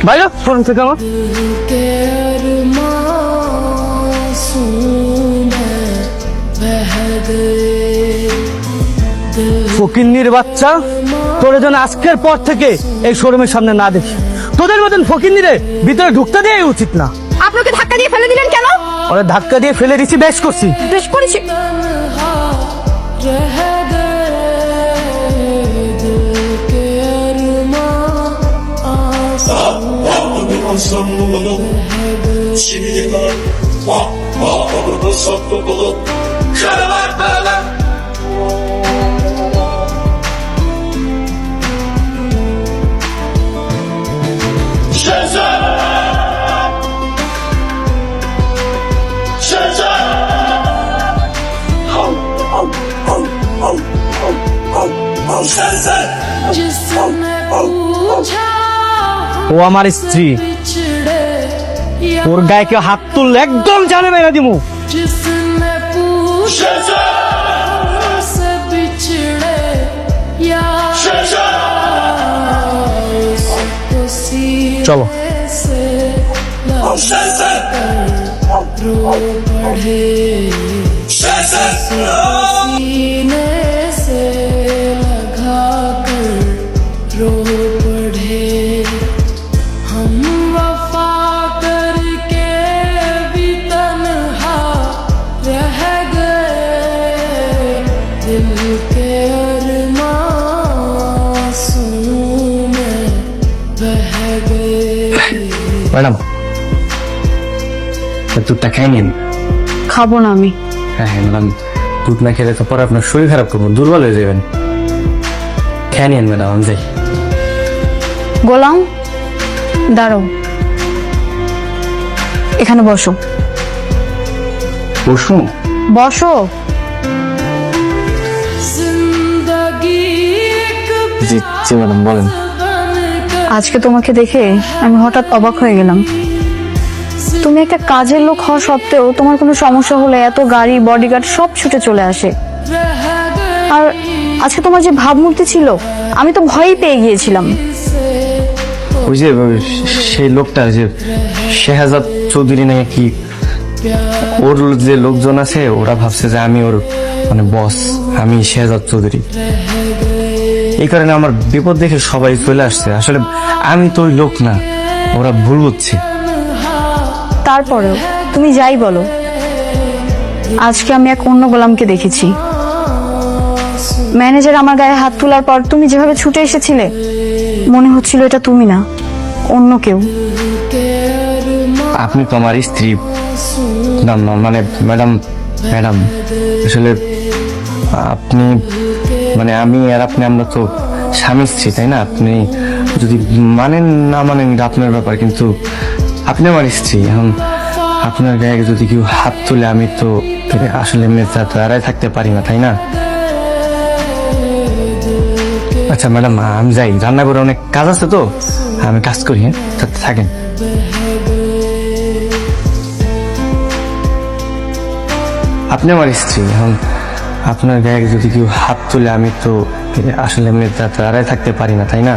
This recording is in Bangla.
ভাইয়া ফোন থেকে আমার ফকিন্নির বাচ্চা, তোর যেন আজকের পর থেকে এই শোরুমের সামনে না দেখি। তোদের মতন ফকিন্নিরে ভিতরে ঢুকতে দেওয়াই উচিত না। আপনাকে ধাক্কা দিয়ে ফেলে দিলেন কেন? ওরা ধাক্কা দিয়ে ফেলে দিছি, বেশ করছি। বেশ করেছি। ও আমার স্ত্রী, ওর গায়ে কেউ হাত তুললে একদম জানে মেরা দিমু। চলো। ম্যাডাম, দুধটা খাই নিন। খাবো না আমি। হ্যাঁ হ্যাঁ ম্যাডাম, দুধ না খেলে তো পরে আপনার শরীর খারাপ করবো, দুর্বল হয়ে যাবেন। খেয়ে নিন ম্যাডাম, আমি যাই। গোলাম, দাঁড়াও, এখানে বসো। বসুন। বসো। জি জি ম্যাডাম, বলেন। আজকে তোমাকে দেখে আমি হঠাৎ অবাক হয়ে গেলাম। তুমি একটা কাজের লোক হওয়া সত্ত্বেও তোমার কোনো সমস্যা হলে এত গাড়ি, বডিগার্ড সব ছুটে চলে আসে। আর আজকে তোমার যে ভাবমূর্তি ছিল, আমি তো ভয়ই পেয়ে গিয়েছিলাম। ওই যে সেই লোকটা, যে শেহাজাদ চৌধুরী নাকি কি, ওর যে লোকজন আছে ওরা ভাবছে যে আমি ওর মানে বস, আমি শেহাজাদ চৌধুরী। এই কারণে আমার বিপদ দেখে সবাই চলে আসছে। আসলে আমি তো ওই লোক না, ওরা ভুল বুঝছে। তারপরেও তুমি যাই বলো, আজকে আমি এক অন্য গোলামকে দেখেছি। ম্যানেজার আমার গায়ে হাত তোলার পর তুমি যেভাবে ছুটে এসেছিলে, মনে হচ্ছিল এটা তুমি না, অন্য কেউ। আপনি তো আমার স্ত্রী। না না, মানে ম্যাডাম, ম্যাডাম আসলে আপনি মানে আমি আর আপনি, আমরা তো স্বামী স্ত্রী, তাই না? আপনি যদি মানেন না মানেন এটা আপনার ব্যাপার, কিন্তু আপনি আমার স্ত্রী। এখন আপনার গায়ে যদি কেউ হাত তুলে আমি তো আসলে দাঁড়ায় থাকতে পারি না, তাই না? আচ্ছা ম্যাডাম, আমি যাই, রান্না করে অনেক কাজ আছে তো, আমি কাজ করি। হ্যাঁ, থাকেন। আপনি আমার স্ত্রী, এখন আপনার গায়ে যদি কেউ হাত তুলে আমি তো আসলে দাঁড়ায় থাকতে পারি না, তাই না?